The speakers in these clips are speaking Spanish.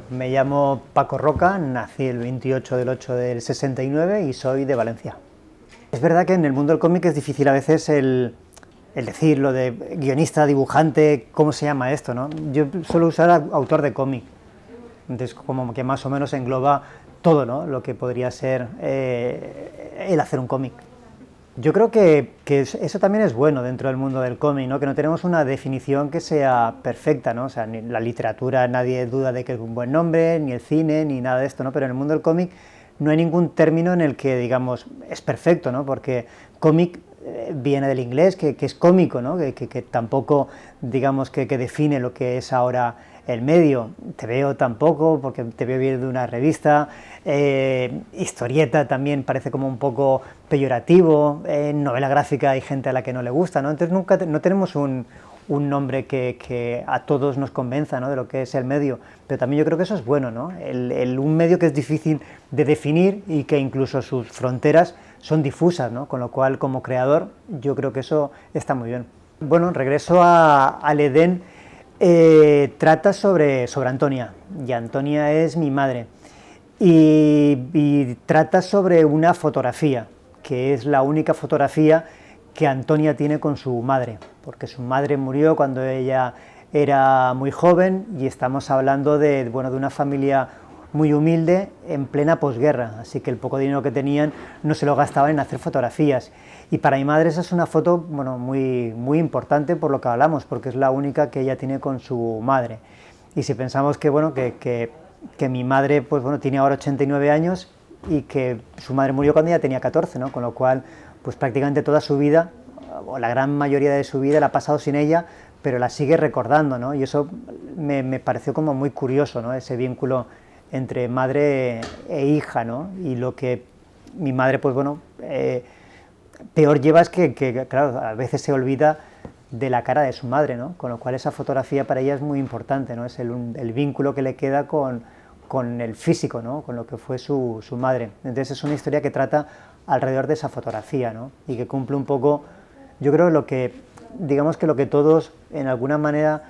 me llamo Paco Roca, nací el 28 del 8 del 69 y soy de Valencia. Es verdad que en el mundo del cómic es difícil a veces el decir lo de guionista, dibujante, ¿cómo se llama esto, no? Yo suelo usar autor de cómic, entonces como que más o menos engloba todo, ¿no?, lo que podría ser el hacer un cómic. Yo creo que eso también es bueno dentro del mundo del cómic, ¿no?, que no tenemos una definición que sea perfecta, ¿no? O sea, ni la literatura, nadie duda de que es un buen nombre, ni el cine, ni nada de esto, ¿no? Pero en el mundo del cómic no hay ningún término en el que, digamos, es perfecto, ¿no? Porque cómic viene del inglés, que es cómico, ¿no? Que tampoco, digamos, que define lo que es ahora el medio. Te veo tampoco, porque te veo bien de una revista. Historieta también parece como un poco peyorativo. Novela gráfica hay gente a la que no le gusta, ¿no? Entonces no tenemos un nombre que a todos nos convenza, ¿no?, de lo que es el medio, pero también yo creo que eso es bueno, ¿no? Un medio que es difícil de definir y que incluso sus fronteras son difusas, ¿no? Con lo cual, como creador, yo creo que eso está muy bien. Bueno, regreso al Edén. Trata sobre Antonia, y Antonia es mi madre, y trata sobre una fotografía, que es la única fotografía que Antonia tiene con su madre, porque su madre murió cuando ella era muy joven, y estamos hablando de una familia muy humilde en plena posguerra, así que el poco dinero que tenían no se lo gastaban en hacer fotografías. Y para mi madre esa es una foto, muy importante por lo que hablamos, porque es la única que ella tiene con su madre. Y si pensamos que mi madre tiene ahora 89 años y que su madre murió cuando ella tenía 14, ¿no? Con lo cual pues prácticamente toda su vida, o la gran mayoría de su vida, la ha pasado sin ella, pero la sigue recordando, ¿no? Y eso me pareció como muy curioso, ¿no?, ese vínculo entre madre e hija, ¿no? Y lo que mi madre, peor lleva es que, claro, a veces se olvida de la cara de su madre, ¿no? Con lo cual esa fotografía para ella es muy importante, ¿no? Es el vínculo que le queda con el físico, ¿no?, con lo que fue su madre. Entonces es una historia que trata alrededor de esa fotografía, ¿no?, y que cumple un poco, yo creo, lo que todos en alguna manera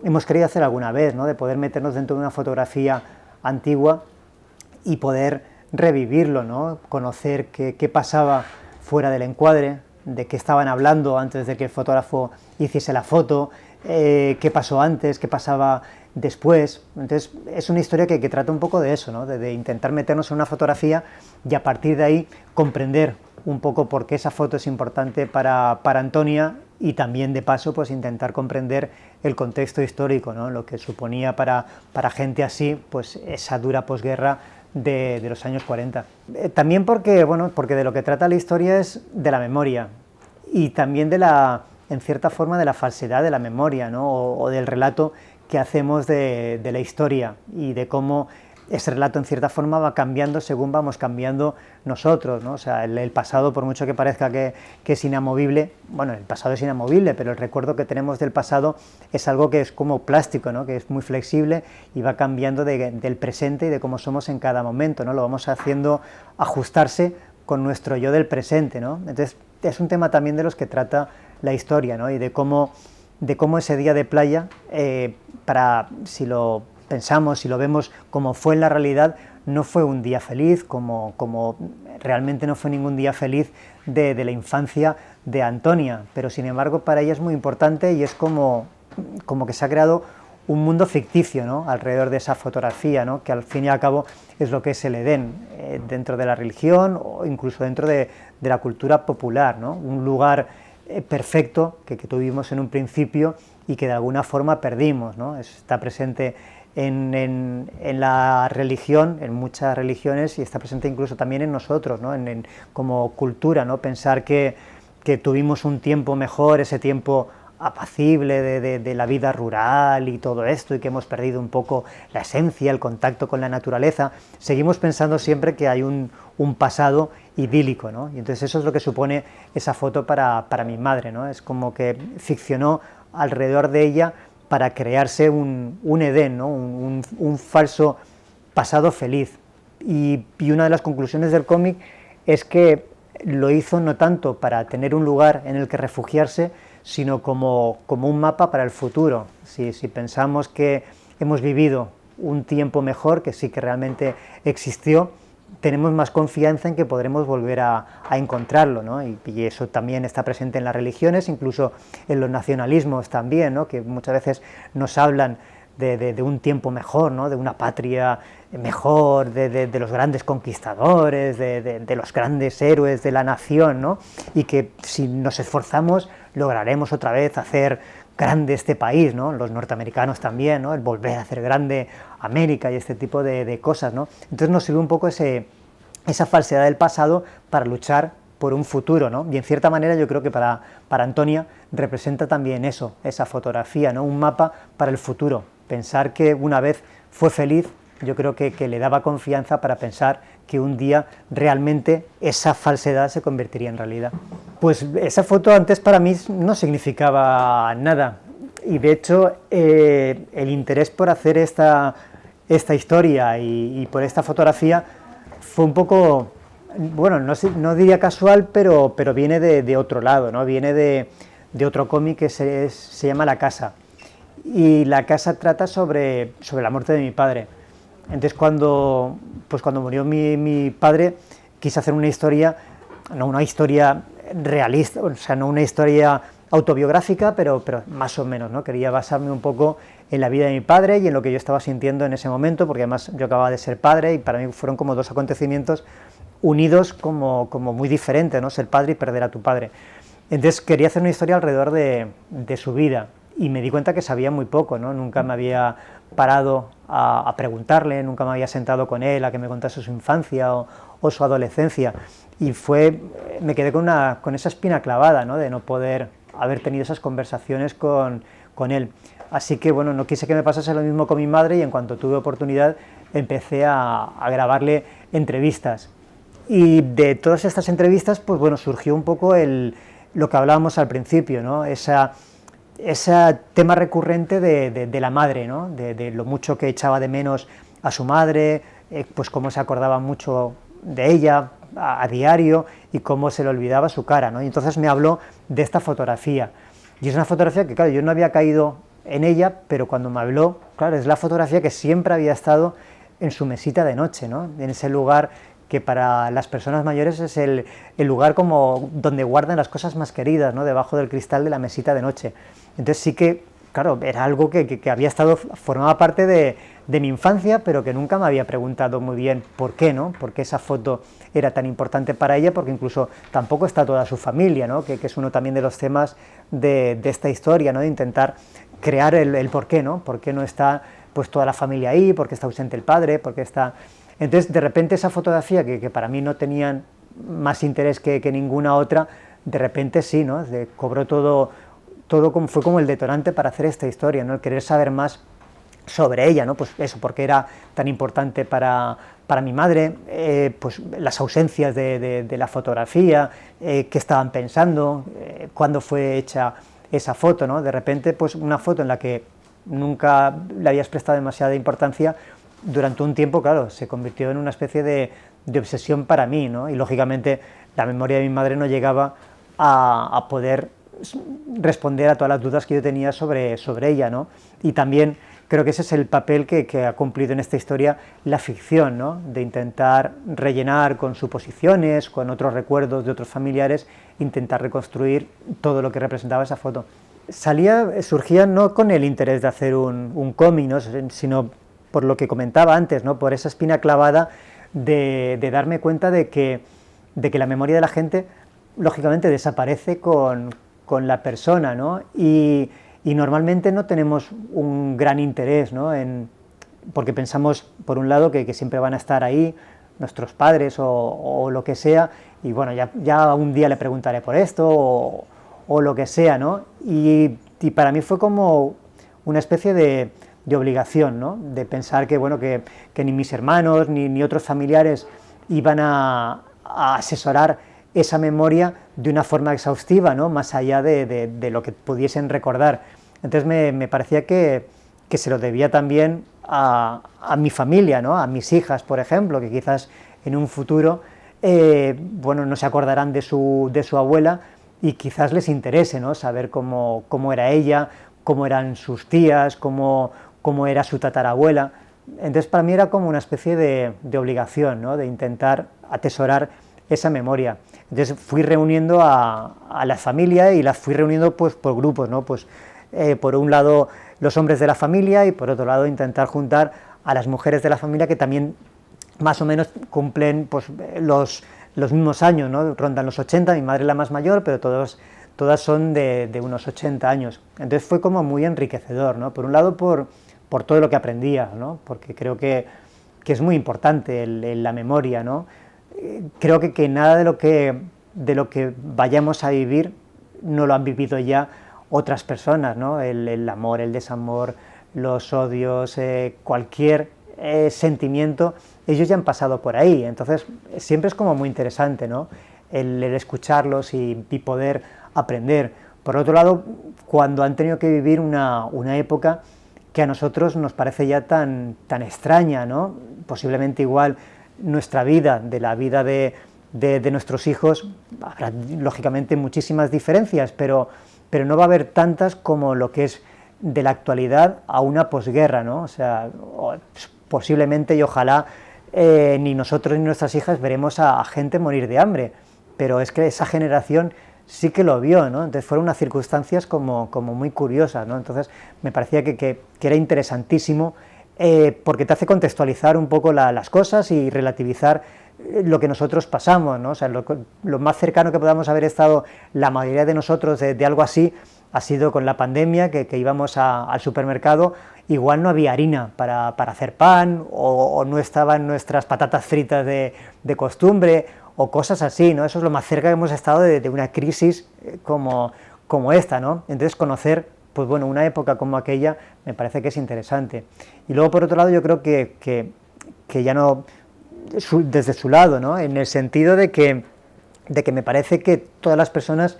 hemos querido hacer alguna vez, ¿no?, de poder meternos dentro de una fotografía antigua y poder revivirlo, ¿no?, conocer qué pasaba fuera del encuadre, de qué estaban hablando antes de que el fotógrafo hiciese la foto, qué pasó antes, qué pasaba después. Entonces es una historia que trata un poco de eso, ¿no?, de intentar meternos en una fotografía y a partir de ahí comprender un poco por qué esa foto es importante para Antonia, y también de paso pues intentar comprender el contexto histórico, ¿no?, lo que suponía para gente así pues esa dura posguerra de los años 40. También porque de lo que trata la historia es de la memoria, y también en cierta forma de la falsedad de la memoria, ¿no?, o del relato que hacemos de la historia, y de cómo ese relato en cierta forma va cambiando según vamos cambiando nosotros, ¿no? O sea, el pasado, por mucho que parezca que es inamovible, el pasado es inamovible, pero el recuerdo que tenemos del pasado es algo que es como plástico, ¿no?, que es muy flexible y va cambiando del presente y de cómo somos en cada momento, ¿no? Lo vamos haciendo ajustarse con nuestro yo del presente, ¿no? Entonces es un tema también de los que trata la historia, ¿no?, y de cómo ese día de playa, si lo pensamos, si lo vemos como fue en la realidad, no fue un día feliz, como realmente no fue ningún día feliz de la infancia de Antonia, pero sin embargo para ella es muy importante, y es como que se ha creado un mundo ficticio, ¿no?, alrededor de esa fotografía, ¿no?, que al fin y al cabo es lo que es el Edén, dentro de la religión o incluso dentro de la cultura popular, ¿no?, un lugar perfecto que tuvimos en un principio y que de alguna forma perdimos, ¿no? Está presente en la religión, en muchas religiones, y está presente incluso también en nosotros, ¿no?, como cultura, ¿no?, pensar que tuvimos un tiempo mejor, ese tiempo apacible de la vida rural y todo esto, y que hemos perdido un poco la esencia, el contacto con la naturaleza. Seguimos pensando siempre que hay un pasado idílico, ¿no? Y entonces eso es lo que supone esa foto para mi madre, ¿no? Es como que ficcionó alrededor de ella para crearse un Edén, ¿no?, un falso pasado feliz. Y una de las conclusiones del cómic es que lo hizo no tanto para tener un lugar en el que refugiarse, sino como un mapa para el futuro. Si pensamos que hemos vivido un tiempo mejor, que sí que realmente existió, tenemos más confianza en que podremos volver a encontrarlo, ¿no? Y eso también está presente en las religiones, incluso en los nacionalismos también, ¿no? Que muchas veces nos hablan de un tiempo mejor, ¿no? De una patria mejor, de los grandes conquistadores, de los grandes héroes de la nación, ¿no? Y que si nos esforzamos lograremos otra vez hacer grande este país, ¿no? Los norteamericanos también, ¿no? El volver a hacer grande América y este tipo de cosas, ¿no? Entonces nos sirve un poco esa falsedad del pasado para luchar por un futuro, ¿no? Y en cierta manera yo creo que para Antonia representa también eso, esa fotografía, ¿no? Un mapa para el futuro, pensar que una vez fue feliz, yo creo que le daba confianza para pensar que un día realmente esa falsedad se convertiría en realidad. Pues esa foto antes para mí no significaba nada, y de hecho el interés por hacer esta historia y por esta fotografía fue un poco, bueno, no diría casual, pero viene de otro lado, ¿no? Viene de otro cómic que se llama La Casa, y La Casa trata sobre la muerte de mi padre. Entonces cuando murió mi padre, quise hacer una historia, no una historia realista, o sea, no una historia autobiográfica, pero más o menos, ¿no? Quería basarme un poco en la vida de mi padre y en lo que yo estaba sintiendo en ese momento, porque además yo acababa de ser padre y para mí fueron como dos acontecimientos unidos como muy diferentes, ¿no? Ser padre y perder a tu padre. Entonces quería hacer una historia alrededor de su vida, y me di cuenta que sabía muy poco, ¿no? Nunca me había parado a preguntarle, nunca me había sentado con él a que me contase su infancia o su adolescencia, y me quedé con esa espina clavada, ¿no? De no poder haber tenido esas conversaciones con él. Así que bueno, no quise que me pasase lo mismo con mi madre, y en cuanto tuve oportunidad empecé a grabarle entrevistas. Y de todas estas entrevistas, pues bueno, surgió un poco lo que hablábamos al principio, ¿no? Ese tema recurrente de la madre, ¿no? De lo mucho que echaba de menos a su madre, pues cómo se acordaba mucho de ella a diario y cómo se le olvidaba su cara, ¿no? Y entonces me habló de esta fotografía, y es una fotografía que, claro, yo no había caído en ella, pero cuando me habló, claro, es la fotografía que siempre había estado en su mesita de noche, ¿no? En ese lugar que para las personas mayores es el lugar como donde guardan las cosas más queridas, ¿no? Debajo del cristal de la mesita de noche. Entonces sí que, claro, era algo que había formaba parte de mi infancia, pero que nunca me había preguntado muy bien por qué, ¿no? Por qué esa foto era tan importante para ella, porque incluso tampoco está toda su familia, ¿no? Que es uno también de los temas de esta historia, ¿no? De intentar crear el por qué, ¿no? Por qué no está pues toda la familia ahí, por qué está ausente el padre, por qué está... Entonces, de repente esa fotografía, que para mí no tenían más interés que ninguna otra, de repente sí, ¿no? Cobró todo fue como el detonante para hacer esta historia, ¿no? El querer saber más sobre ella, ¿no? Pues eso, por qué era tan importante para mi madre, pues las ausencias de la fotografía, qué estaban pensando, cuándo fue hecha esa foto, ¿no? De repente, pues una foto en la que nunca le habías prestado demasiada importancia, durante un tiempo, claro, se convirtió en una especie de obsesión para mí, ¿no? Y lógicamente la memoria de mi madre no llegaba a poder responder a todas las dudas que yo tenía sobre ella, ¿no? Y también creo que ese es el papel que ha cumplido en esta historia la ficción, ¿no? De intentar rellenar con suposiciones, con otros recuerdos de otros familiares, intentar reconstruir todo lo que representaba esa foto. Surgía no con el interés de hacer un cómic, ¿no? Sino por lo que comentaba antes, ¿no? Por esa espina clavada de darme cuenta de que la memoria de la gente lógicamente desaparece con la persona, ¿no? Y normalmente no tenemos un gran interés, ¿no? Porque pensamos, por un lado, que siempre van a estar ahí nuestros padres o lo que sea, y bueno, ya un día le preguntaré por esto o lo que sea, ¿no? Y para mí fue como una especie de obligación, ¿no? De pensar que, bueno, que ni mis hermanos ni otros familiares iban a asesorar esa memoria de una forma exhaustiva, ¿no? Más allá de lo que pudiesen recordar. Entonces me parecía que se lo debía también a mi familia, ¿no? A mis hijas, por ejemplo, que quizás en un futuro bueno, no se acordarán de su abuela, y quizás les interese, ¿no? Saber cómo era ella, cómo eran sus tías, cómo era su tatarabuela. Entonces para mí era como una especie de obligación, ¿no? De intentar atesorar esa memoria. Entonces fui reuniendo a la familia y las fui reuniendo pues por grupos, ¿no? Pues por un lado los hombres de la familia y por otro lado intentar juntar a las mujeres de la familia que también más o menos cumplen pues los mismos años, ¿no? Rondan los 80, mi madre es la más mayor, pero todas son de unos 80 años. Entonces fue como muy enriquecedor, ¿no? Por un lado por todo lo que aprendía, ¿no? Porque creo que es muy importante la memoria, ¿no? Creo que nada de lo que vayamos a vivir no lo han vivido ya otras personas, ¿no? El amor, el desamor, los odios, cualquier sentimiento, ellos ya han pasado por ahí, entonces siempre es como muy interesante, ¿no? El escucharlos y poder aprender. Por otro lado, cuando han tenido que vivir una época que a nosotros nos parece ya tan extraña, ¿no? Posiblemente igual nuestra vida, de la vida de nuestros hijos, habrá lógicamente muchísimas diferencias, pero no va a haber tantas como lo que es de la actualidad a una posguerra, ¿no? O sea, posiblemente y ojalá ni nosotros ni nuestras hijas veremos a gente morir de hambre, pero es que esa generación sí que lo vio, ¿no? Entonces fueron unas circunstancias como muy curiosas, ¿no? Entonces me parecía que era interesantísimo porque te hace contextualizar un poco las cosas y relativizar lo que nosotros pasamos, ¿no? O sea, lo más cercano que podamos haber estado la mayoría de nosotros de algo así ha sido con la pandemia, que íbamos al supermercado, igual no había harina para hacer pan, o no estaban nuestras patatas fritas de costumbre, o cosas así, ¿no? Eso es lo más cerca que hemos estado de una crisis como esta, ¿no? Entonces conocer, pues bueno, una época como aquella me parece que es interesante. Y luego, por otro lado, yo creo que ya no, desde su lado, ¿no? En el sentido de que me parece que todas las personas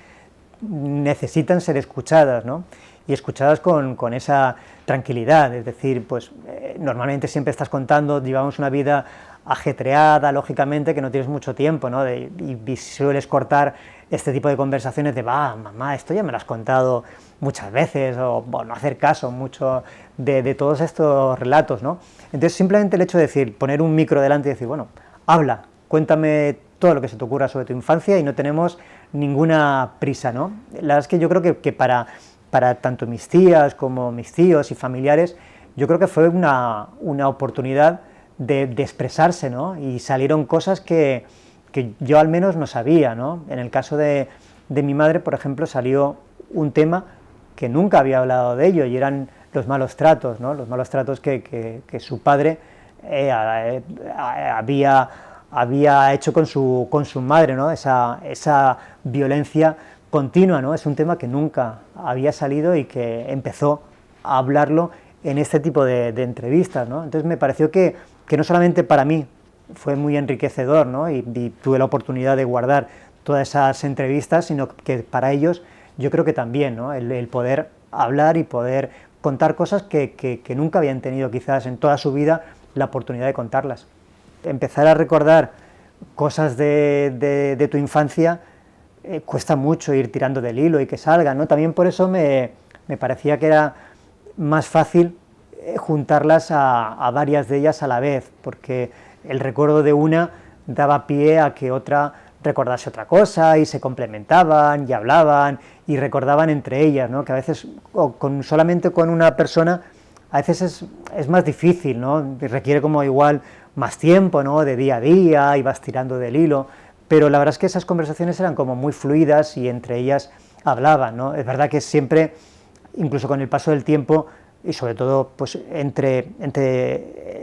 necesitan ser escuchadas, ¿no? Y escuchadas con esa tranquilidad, es decir, pues normalmente siempre estás contando, llevamos una vida ajetreada, lógicamente, que no tienes mucho tiempo, ¿no? Y sueles cortar este tipo de conversaciones de, mamá, esto ya me lo has contado muchas veces, o no hacer caso mucho de todos estos relatos, ¿no? Entonces simplemente el hecho de decir, poner un micro delante y decir, bueno, habla, cuéntame todo lo que se te ocurra sobre tu infancia y no tenemos ninguna prisa, ¿no? La verdad es que yo creo que para tanto mis tías como mis tíos y familiares, yo creo que fue una oportunidad de expresarse, ¿no? Y salieron cosas que yo al menos no sabía, ¿no? En el caso de mi madre, por ejemplo, salió un tema que nunca había hablado de ello, y eran los malos tratos, ¿no? Los malos tratos que su padre había hecho con su madre, ¿no? Esa violencia continua, ¿no? Es un tema que nunca había salido y que empezó a hablarlo en este tipo de entrevistas, ¿no? Entonces me pareció que no solamente para mí fue muy enriquecedor, ¿no? y tuve la oportunidad de guardar todas esas entrevistas, sino que para ellos yo creo que también, ¿no? el poder hablar y poder contar cosas que nunca habían tenido quizás en toda su vida la oportunidad de contarlas. Empezar a recordar cosas de tu infancia cuesta mucho ir tirando del hilo y que salgan, ¿no? También por eso me parecía que era más fácil juntarlas a varias de ellas a la vez, porque el recuerdo de una daba pie a que otra recordase otra cosa y se complementaban y hablaban y recordaban entre ellas, ¿no? Que a veces solamente con una persona a veces es más difícil, ¿no? Requiere como igual más tiempo, ¿no? De día a día y vas tirando del hilo, pero la verdad es que esas conversaciones eran como muy fluidas y entre ellas hablaban, ¿no? Es verdad que siempre, incluso con el paso del tiempo y sobre todo pues entre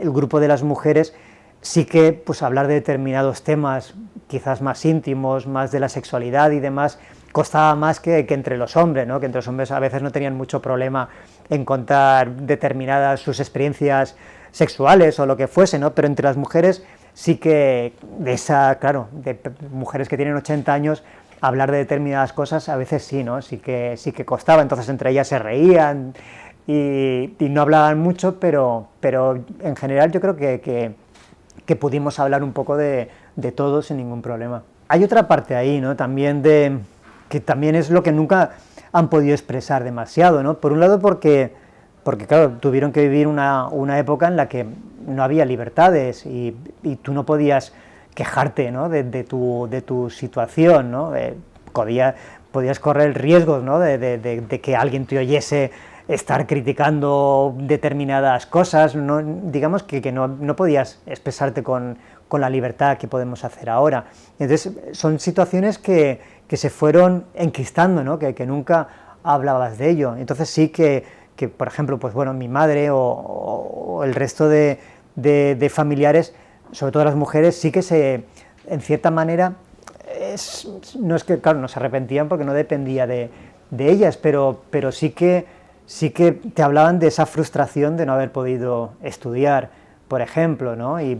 el grupo de las mujeres, sí que pues hablar de determinados temas quizás más íntimos, más de la sexualidad y demás, costaba más que entre los hombres, ¿no? Que entre los hombres a veces no tenían mucho problema en contar determinadas sus experiencias sexuales o lo que fuese, ¿no? Pero entre las mujeres sí que de mujeres que tienen 80 años, hablar de determinadas cosas a veces sí, ¿no? Sí que costaba, entonces entre ellas se reían y no hablaban mucho, pero en general yo creo que pudimos hablar un poco de todo sin ningún problema. Hay otra parte ahí, ¿no? También que también es lo que nunca han podido expresar demasiado, ¿no? Por un lado porque claro, tuvieron que vivir una época en la que no había libertades y tú no podías quejarte, ¿no? de tu situación, ¿no? Podías correr riesgos, ¿no? de que alguien te oyese estar criticando determinadas cosas, ¿no? Digamos que no podías expresarte con la libertad que podemos hacer ahora. Entonces son situaciones que se fueron enquistando, ¿no? que nunca hablabas de ello. Entonces sí que por ejemplo, pues bueno, mi madre o el resto de familiares, sobre todo las mujeres, sí que en cierta manera, no es que, claro, no se arrepentían porque no dependía de ellas, pero sí que te hablaban de esa frustración de no haber podido estudiar, por ejemplo, ¿no? Y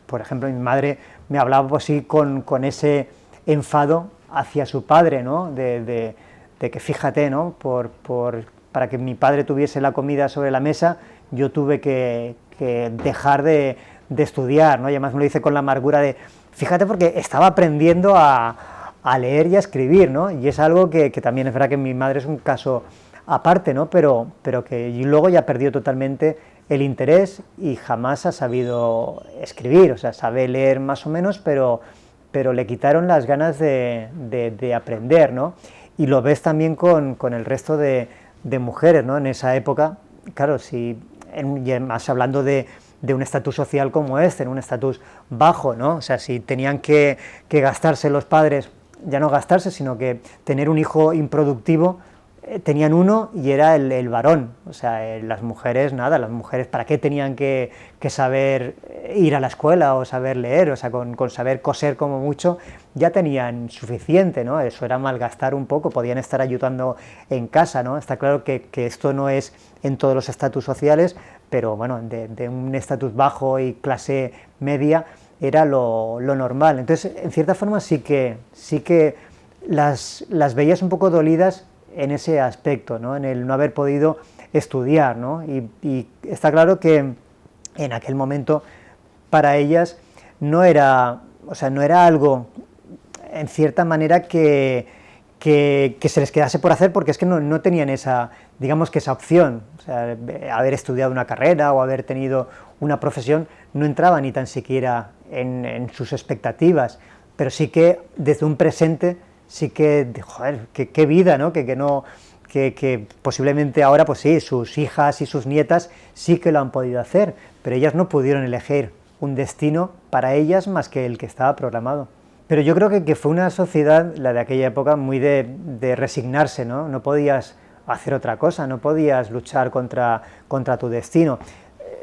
por ejemplo, mi madre me hablaba pues sí con ese enfado hacia su padre, ¿no? De que fíjate, ¿no? Para que mi padre tuviese la comida sobre la mesa, yo tuve que dejar de estudiar, ¿no? Y además me lo dice con la amargura de, fíjate, porque estaba aprendiendo a leer y a escribir, ¿no? Y es algo que también es verdad que mi madre es un caso aparte, ¿no? Pero que luego ya perdió totalmente el interés y jamás ha sabido escribir, o sea, sabe leer más o menos, pero le quitaron las ganas de aprender, ¿no? Y lo ves también con el resto de mujeres, ¿no? En esa época, claro, y además hablando de un estatus social como este, en un estatus bajo, ¿no? O sea, si tenían que gastarse los padres, ya no gastarse, sino que tener un hijo improductivo, tenían uno y era el varón. O sea, las mujeres, nada, las mujeres, ¿para qué tenían que saber ir a la escuela o saber leer? O sea, con saber coser como mucho ya tenían suficiente, ¿no? Eso era malgastar un poco, podían estar ayudando en casa, ¿no? Está claro que esto no es en todos los estatus sociales, pero bueno, de un estatus bajo y clase media era lo normal. Entonces, en cierta forma sí que las veías un poco dolidas en ese aspecto, ¿no? En el no haber podido estudiar, ¿no? Y está claro que en aquel momento para ellas no era algo en cierta manera que se les quedase por hacer, porque es que no tenían esa, digamos que esa opción. O sea, haber estudiado una carrera o haber tenido una profesión no entraba ni tan siquiera en sus expectativas, pero sí que desde un presente sí que, joder, qué vida, ¿no? Que posiblemente ahora, pues sí, sus hijas y sus nietas sí que lo han podido hacer, pero ellas no pudieron elegir un destino para ellas más que el que estaba programado. Pero yo creo que fue una sociedad, la de aquella época, muy de resignarse, ¿no? No podías hacer otra cosa, no podías luchar contra tu destino.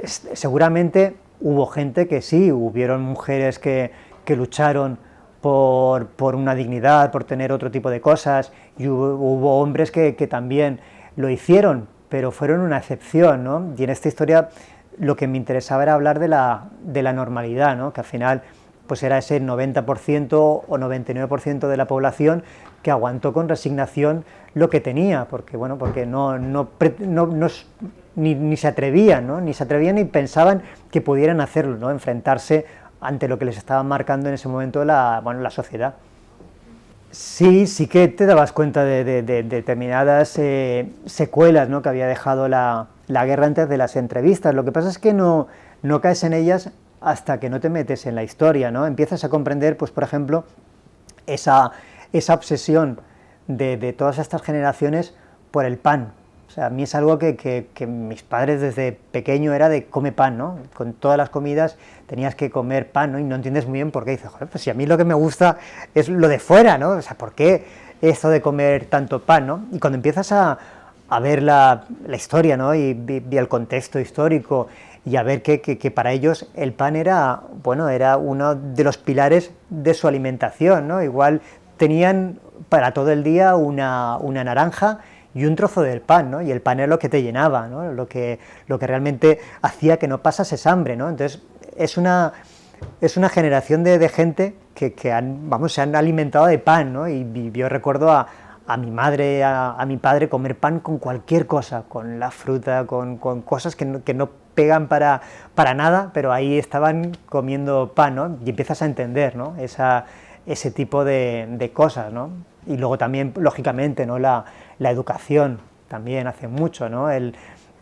Seguramente hubo gente que sí, hubieron mujeres que lucharon por una dignidad, por tener otro tipo de cosas, y hubo hombres que también lo hicieron, pero fueron una excepción, ¿no? Y en esta historia lo que me interesaba era hablar de la normalidad, ¿no? Que al final pues era ese 90% o 99% de la población que aguantó con resignación lo que tenía, porque bueno, porque ni se atrevían, ¿no? Ni se atrevían ni pensaban que pudieran hacerlo, ¿no? Enfrentarse ante lo que les estaba marcando en ese momento la sociedad. Sí que te dabas cuenta de determinadas secuelas, ¿no? Que había dejado la guerra antes de las entrevistas. Lo que pasa es que no caes en ellas hasta que no te metes en la historia, ¿no? Empiezas a comprender, pues por ejemplo, esa obsesión de todas estas generaciones por el pan. O sea, a mí es algo que mis padres desde pequeño era de come pan, ¿no? Con todas las comidas tenías que comer pan, ¿no? Y no entiendes muy bien por qué. Dices, joder, pues si a mí lo que me gusta es lo de fuera, ¿no? O sea, ¿por qué esto de comer tanto pan, ¿no? Y cuando empiezas a ver la historia, ¿no? Y el contexto histórico y a ver que para ellos el pan era uno de los pilares de su alimentación, ¿no? Igual tenían para todo el día una naranja y un trozo del pan, ¿no? Y el pan era lo que te llenaba, ¿no? Lo que realmente hacía que no pasases hambre, ¿no? Entonces es una generación de gente que se han alimentado de pan, ¿no? Y yo recuerdo a mi madre, a mi padre comer pan con cualquier cosa, con la fruta, con cosas que no pegan para nada, pero ahí estaban comiendo pan, ¿no? Y empiezas a entender, ¿no? Ese tipo de cosas, ¿no? Y luego también, lógicamente, ¿no? La educación también hace mucho, ¿no?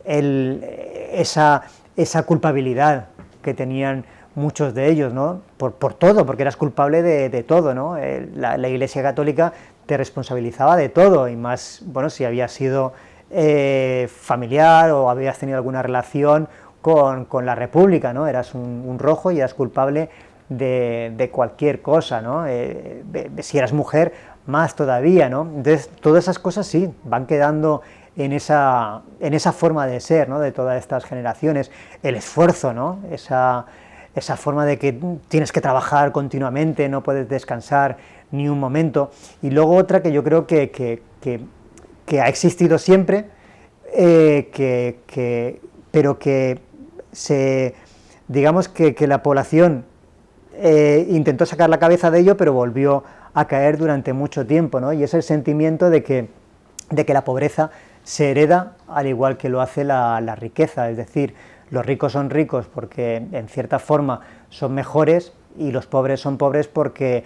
Esa culpabilidad que tenían muchos de ellos, ¿no? Por todo, porque eras culpable de todo, ¿no? La Iglesia Católica te responsabilizaba de todo, y más, bueno, si habías sido familiar o habías tenido alguna relación con la República, ¿no? Eras un rojo y eras culpable de cualquier cosa, ¿no? Si eras mujer, más todavía, ¿no? Entonces, todas esas cosas sí, van quedando en esa forma de ser, ¿no? De todas estas generaciones, el esfuerzo, ¿no? Esa forma de que tienes que trabajar continuamente, no puedes descansar ni un momento. Y luego otra que yo creo que ha existido siempre, pero que digamos que la población intentó sacar la cabeza de ello, pero volvió a caer durante mucho tiempo, ¿no? Y es el sentimiento de que la pobreza se hereda al igual que lo hace la riqueza, es decir, los ricos son ricos porque en cierta forma son mejores, y los pobres son pobres porque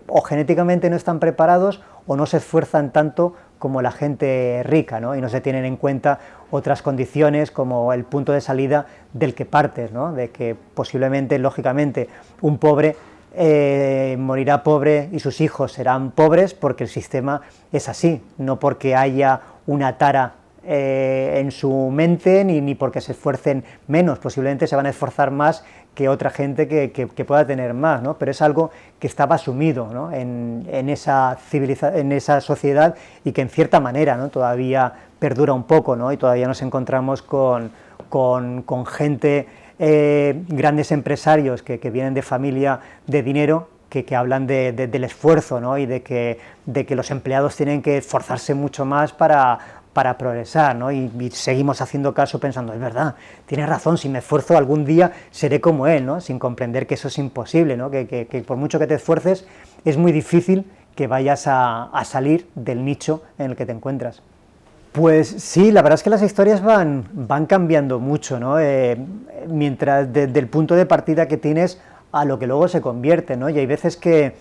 o genéticamente no están preparados o no se esfuerzan tanto como la gente rica, ¿no? Y no se tienen en cuenta otras condiciones como el punto de salida del que partes, ¿no? De que posiblemente, lógicamente, un pobre morirá pobre y sus hijos serán pobres porque el sistema es así, no porque haya una tara en su mente ni porque se esfuercen menos, posiblemente se van a esforzar más que otra gente que pueda tener más, ¿no? Pero es algo que estaba asumido, ¿no? en esa sociedad, y que en cierta manera, ¿no? Todavía perdura un poco, ¿no? Y todavía nos encontramos con gente, grandes empresarios que vienen de familia de dinero, que hablan del esfuerzo, ¿no? Y de que los empleados tienen que esforzarse mucho más para progresar, ¿no? Y seguimos haciendo caso pensando, es verdad, tienes razón, si me esfuerzo algún día seré como él, ¿no? Sin comprender que eso es imposible, ¿no? Que por mucho que te esfuerces es muy difícil que vayas a salir del nicho en el que te encuentras. Pues sí, la verdad es que las historias van cambiando mucho, ¿no? Mientras del punto de partida que tienes a lo que luego se convierte, ¿no? Y hay veces que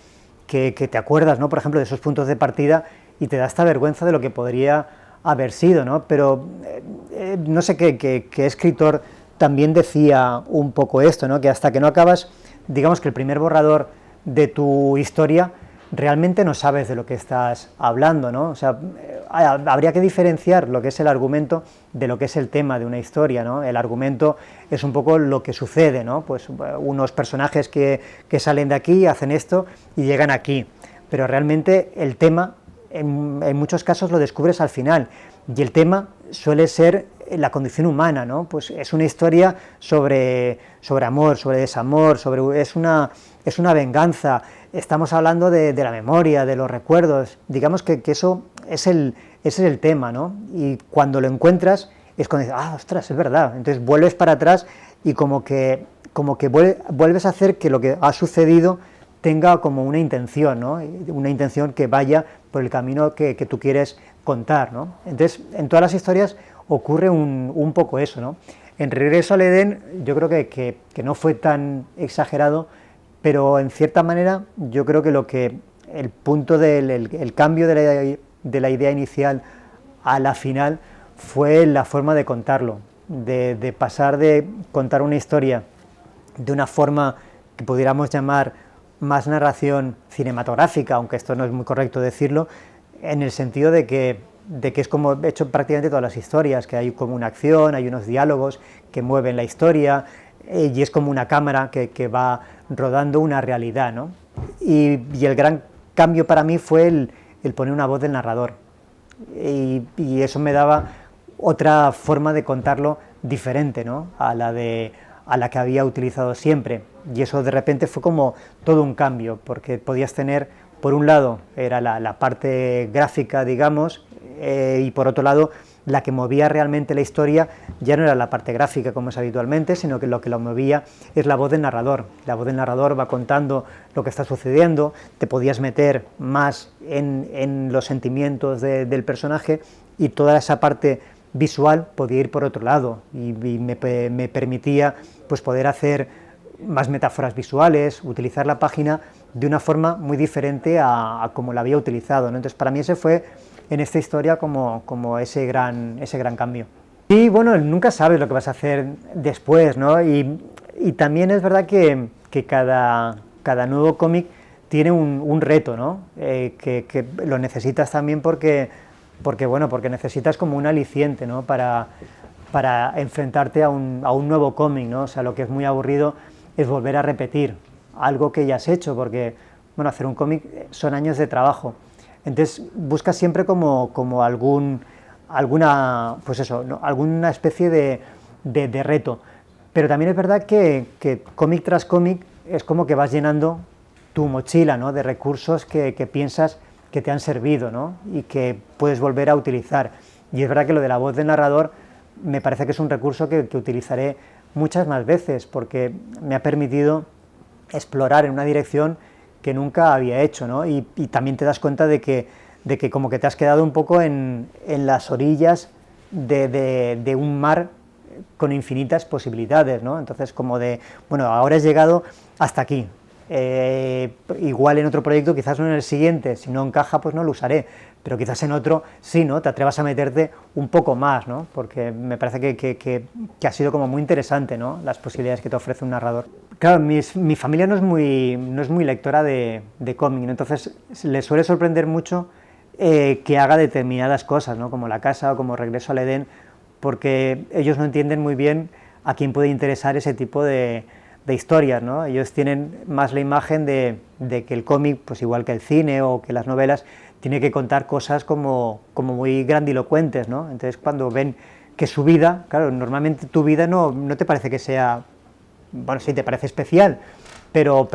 te acuerdas, ¿no? Por ejemplo, de esos puntos de partida y te da esta vergüenza de lo que podría haber sido, ¿no? Pero no sé qué escritor también decía un poco esto, ¿no? Que hasta que no acabas, digamos que el primer borrador de tu historia, realmente no sabes de lo que estás hablando, ¿no? O sea, habría que diferenciar lo que es el argumento de lo que es el tema de una historia, ¿no? El argumento es un poco lo que sucede, ¿no? Pues unos personajes que salen de aquí, hacen esto y llegan aquí, pero realmente el tema en muchos casos lo descubres al final, y el tema suele ser la condición humana, ¿no? Pues es una historia sobre amor, sobre desamor, es una venganza, estamos hablando de la memoria, de los recuerdos, digamos que eso ese es el tema, ¿no? Y cuando lo encuentras es cuando dices, ostras, es verdad, entonces vuelves para atrás y como que vuelves a hacer que lo que ha sucedido tenga como una intención, ¿no? Una intención que vaya por el camino que tú quieres contar, ¿no? Entonces, en todas las historias ocurre un poco eso, ¿no? En Regreso al Edén yo creo que no fue tan exagerado, pero en cierta manera yo creo que el punto del cambio de la idea inicial a la final fue la forma de contarlo, de pasar de contar una historia de una forma que pudiéramos llamar más narración cinematográfica, aunque esto no es muy correcto decirlo, en el sentido de que es como he hecho prácticamente todas las historias, que hay como una acción, hay unos diálogos que mueven la historia, y es como una cámara que va rodando una realidad, ¿no? Y el gran cambio para mí fue el poner una voz del narrador, y eso me daba otra forma de contarlo diferente, ¿no? a la que había utilizado siempre, y eso de repente fue como todo un cambio, porque podías tener, por un lado, era la parte gráfica, digamos, y por otro lado, la que movía realmente la historia ya no era la parte gráfica como es habitualmente, sino que lo movía es la voz del narrador. La voz del narrador va contando lo que está sucediendo, te podías meter más en los sentimientos del personaje, y toda esa parte visual podía ir por otro lado, y me permitía pues poder hacer más metáforas visuales, utilizar la página de una forma muy diferente a como la había utilizado, ¿no? Entonces para mí ese fue en esta historia como ese gran cambio. Y bueno, nunca sabes lo que vas a hacer después, ¿no? Y Y también es verdad que cada nuevo cómic tiene un reto, ¿no? Que lo necesitas también porque necesitas como un aliciente, ¿no? Para enfrentarte a un nuevo cómic, ¿no? O sea, lo que es muy aburrido es volver a repetir algo que ya has hecho, porque, bueno, hacer un cómic son años de trabajo. Entonces buscas siempre como alguna, pues eso, ¿no? Alguna especie de reto. Pero también es verdad que cómic tras cómic es como que vas llenando tu mochila, ¿no? De recursos que piensas que te han servido, ¿no? Y que puedes volver a utilizar. Y es verdad que lo de la voz del narrador me parece que es un recurso que utilizaré muchas más veces, porque me ha permitido explorar en una dirección que nunca había hecho, ¿no? Y también te das cuenta de que como que te has quedado un poco en las orillas de un mar con infinitas posibilidades, ¿no? Entonces como bueno, ahora has llegado hasta aquí, igual en otro proyecto, quizás no en el siguiente, si no encaja pues no lo usaré, pero quizás en otro sí, ¿no? Te atrevas a meterte un poco más, ¿no? Porque me parece que ha sido como muy interesante, ¿no? Las posibilidades que te ofrece un narrador. Claro, mi familia no es muy lectora de cómic, ¿no? Entonces les suele sorprender mucho que haga determinadas cosas, ¿no? Como La Casa o como Regreso al Edén, porque ellos no entienden muy bien a quién puede interesar ese tipo de historias, ¿no? Ellos tienen más la imagen de que el cómic, pues igual que el cine o que las novelas, tiene que contar cosas como muy grandilocuentes, ¿no? Entonces cuando ven que su vida, claro, normalmente tu vida no te parece que sea, bueno, sí te parece especial, pero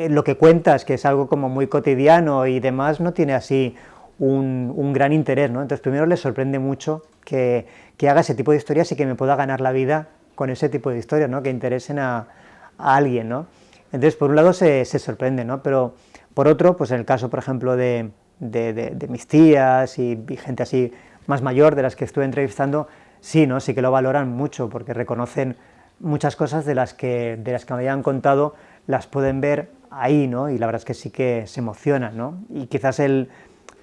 lo que cuentas, que es algo como muy cotidiano y demás, no tiene así un gran interés, ¿no? Entonces primero les sorprende mucho que haga ese tipo de historias y que me pueda ganar la vida con ese tipo de historias, ¿no? Que interesen a alguien, ¿no? Entonces por un lado se sorprende, ¿no? Pero por otro, pues en el caso, por ejemplo, de mis tías y gente así más mayor de las que estuve entrevistando, sí, ¿no? Sí que lo valoran mucho porque reconocen muchas cosas de las que me habían contado, las pueden ver ahí, ¿no? Y la verdad es que sí que se emocionan, ¿no? Y quizás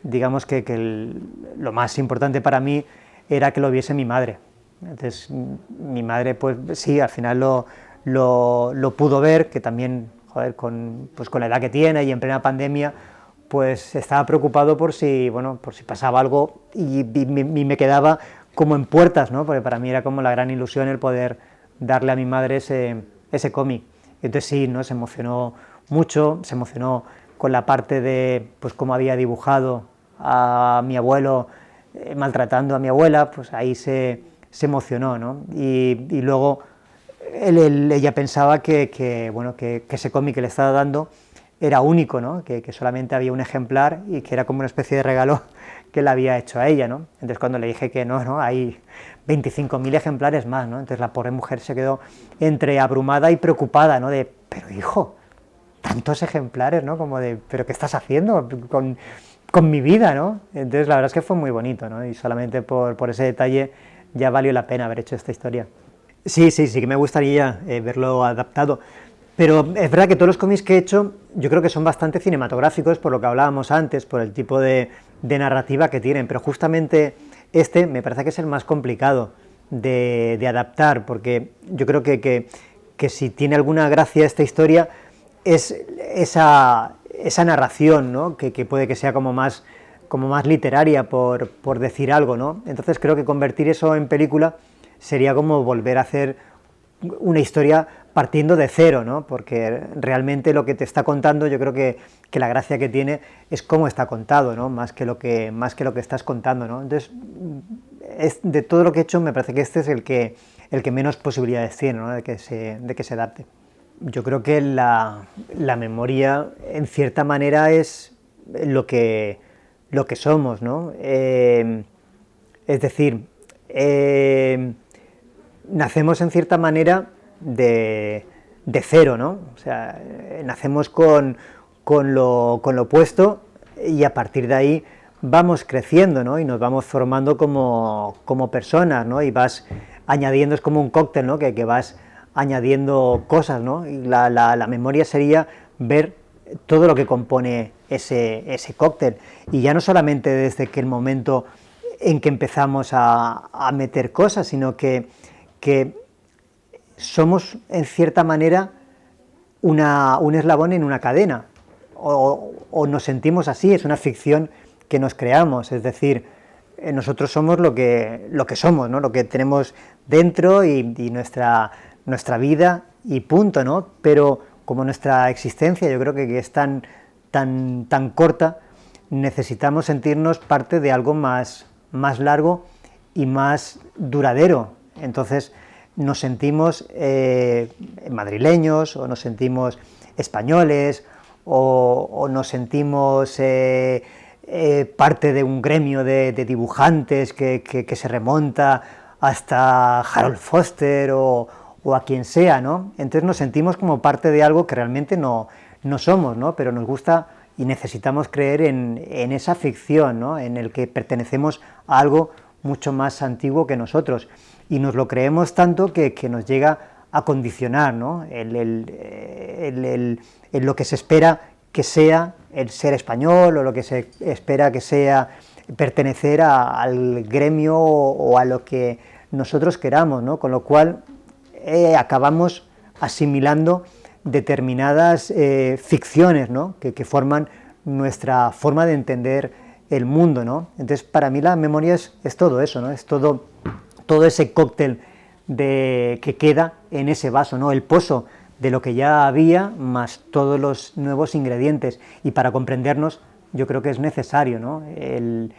digamos que lo más importante para mí era que lo viese mi madre. Entonces mi madre, pues sí, al final lo pudo ver, que también, joder, pues con la edad que tiene y en plena pandemia, pues estaba preocupado por si pasaba algo y me quedaba como en puertas, ¿no? Porque para mí era como la gran ilusión el poder darle a mi madre ese cómic. Entonces sí, ¿no? Se emocionó mucho, se emocionó con la parte de pues cómo había dibujado a mi abuelo maltratando a mi abuela, pues ahí se emocionó, ¿no? Y luego ella pensaba que ese cómic que le estaba dando era único, ¿no? Que solamente había un ejemplar y que era como una especie de regalo que le había hecho a ella, ¿no? Entonces cuando le dije que no, hay 25.000 ejemplares más, ¿no? Entonces la pobre mujer se quedó entre abrumada y preocupada, ¿no? Pero hijo, tantos ejemplares, ¿no? Como pero ¿qué estás haciendo con mi vida, ¿no? Entonces la verdad es que fue muy bonito, ¿no? Y solamente por ese detalle ya valió la pena haber hecho esta historia. Sí que me gustaría verlo adaptado, pero es verdad que todos los cómics que he hecho yo creo que son bastante cinematográficos, por lo que hablábamos antes, por el tipo de narrativa que tienen, pero justamente este me parece que es el más complicado de adaptar, porque yo creo que si tiene alguna gracia esta historia es esa narración, ¿no? que puede que sea como más literaria, por decir algo, ¿no? Entonces creo que convertir eso en película sería como volver a hacer una historia partiendo de cero, ¿no? Porque realmente lo que te está contando, yo creo que la gracia que tiene es cómo está contado, ¿no? Más que lo que estás contando, ¿no? Entonces, de todo lo que he hecho, me parece que este es el que menos posibilidades tiene, ¿no? de que se adapte. Yo creo que la memoria, en cierta manera, es lo que somos, ¿no? Es decir, nacemos en cierta manera de cero, ¿no? O sea, nacemos con lo opuesto y a partir de ahí vamos creciendo, ¿no? Y nos vamos formando como personas, ¿no? Y vas añadiendo, es como un cóctel, ¿no? Que vas añadiendo cosas, ¿no? Y la memoria sería ver todo lo que compone ese cóctel, y ya no solamente desde que el momento en que empezamos a meter cosas, sino que somos en cierta manera un eslabón en una cadena, o nos sentimos así, es una ficción que nos creamos, es decir, nosotros somos lo que somos, ¿no? Lo que tenemos dentro y nuestra vida y punto, ¿no? Pero como nuestra existencia yo creo que es tan corta, necesitamos sentirnos parte de algo más largo y más duradero. Entonces nos sentimos madrileños, o nos sentimos españoles, o nos sentimos parte de un gremio de dibujantes que se remonta hasta Harold Foster o a quien sea, ¿no? Entonces nos sentimos como parte de algo que realmente no somos, ¿no? Pero nos gusta y necesitamos creer en esa ficción, ¿no? En el que pertenecemos a algo mucho más antiguo que nosotros, y nos lo creemos tanto que nos llega a condicionar, ¿no? Lo que se espera que sea el ser español, o lo que se espera que sea pertenecer al gremio o a lo que nosotros queramos, ¿no? Con lo cual acabamos asimilando determinadas ficciones, ¿no? que forman nuestra forma de entender el mundo, ¿no? Entonces, para mí la memoria es todo eso, ¿no? Es todo ese cóctel que queda en ese vaso, ¿no? El pozo de lo que ya había, más todos los nuevos ingredientes, y para comprendernos yo creo que es necesario, ¿no? el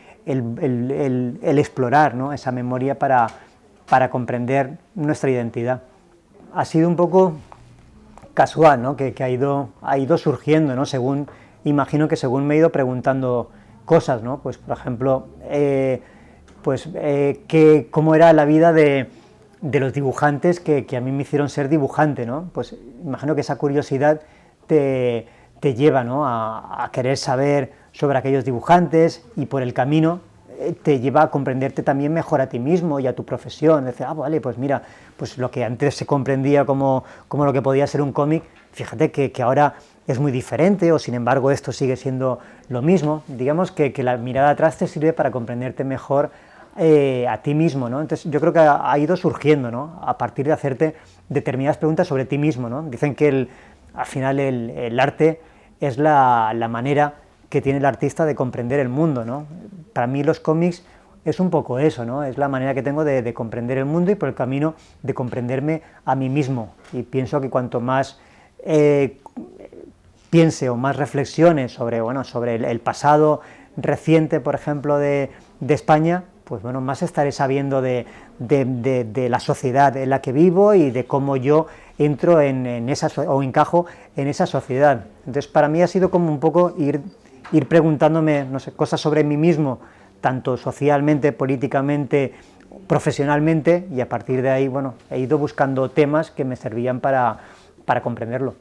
explorar, ¿no? Esa memoria para comprender nuestra identidad. Ha sido un poco casual, ¿no? que ha ido surgiendo, ¿no? Imagino que según me he ido preguntando cosas, ¿no? Pues por ejemplo, cómo era la vida de los dibujantes que a mí me hicieron ser dibujante, ¿no? Pues imagino que esa curiosidad te lleva, ¿no? a querer saber sobre aquellos dibujantes, y por el camino te lleva a comprenderte también mejor a ti mismo y a tu profesión. Decir, vale, pues mira, pues lo que antes se comprendía como lo que podía ser un cómic, fíjate que ahora es muy diferente, o sin embargo esto sigue siendo lo mismo. Digamos que la mirada atrás te sirve para comprenderte mejor a ti mismo, ¿no? Entonces yo creo que ha ido surgiendo, ¿no? A partir de hacerte determinadas preguntas sobre ti mismo, ¿no? Dicen que al final el arte es la manera que tiene el artista de comprender el mundo, ¿no? Para mí los cómics es un poco eso, ¿no? Es la manera que tengo de comprender el mundo, y por el camino de comprenderme a mí mismo. Y pienso que cuanto más piense o más reflexione sobre el pasado reciente, por ejemplo, de España, pues bueno, más estaré sabiendo de la sociedad en la que vivo y de cómo yo entro en esa, o encajo en esa sociedad. Entonces, para mí ha sido como un poco ir preguntándome, no sé, cosas sobre mí mismo, tanto socialmente, políticamente, profesionalmente, y a partir de ahí, bueno, he ido buscando temas que me servían para comprenderlo.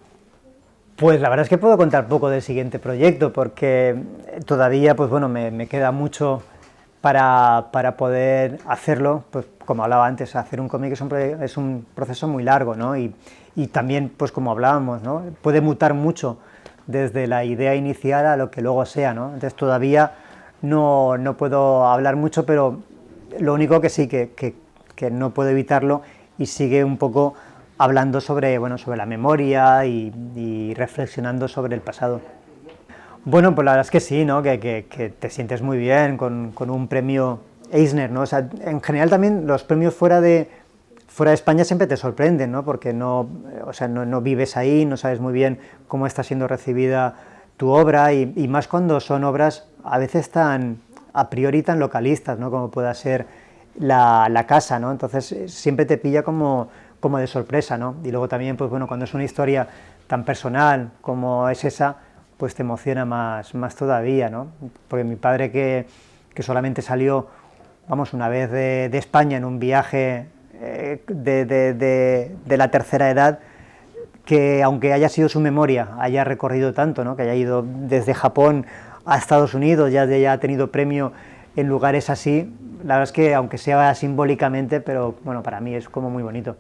Pues la verdad es que puedo contar poco del siguiente proyecto, porque todavía, pues bueno, me queda mucho para poder hacerlo. Pues como hablaba antes, hacer un cómic es un proceso muy largo, ¿no? Y también, pues como hablábamos, ¿no? Puede mutar mucho desde la idea inicial a lo que luego sea, ¿no? Entonces todavía no puedo hablar mucho, pero lo único que sí, que no puedo evitarlo, y sigue un poco hablando sobre la memoria y reflexionando sobre el pasado. Bueno, pues la verdad es que sí, ¿no? Que te sientes muy bien con un premio Eisner, ¿no? O sea, en general también los premios fuera de España siempre te sorprenden, ¿no? Porque no vives ahí, no sabes muy bien cómo está siendo recibida tu obra, y más cuando son obras a veces a priori tan localistas, ¿no? Como pueda ser la casa, ¿no? Entonces siempre te pilla como de sorpresa, ¿no? Y luego también, pues bueno, cuando es una historia tan personal como es esa, pues te emociona más todavía, ¿no? Porque mi padre, que solamente salió, una vez de España en un viaje de la tercera edad, que aunque haya sido su memoria, haya recorrido tanto, ¿no? Que haya ido desde Japón a Estados Unidos, ya ha tenido premio en lugares así, la verdad es que aunque sea simbólicamente, pero bueno, para mí es como muy bonito.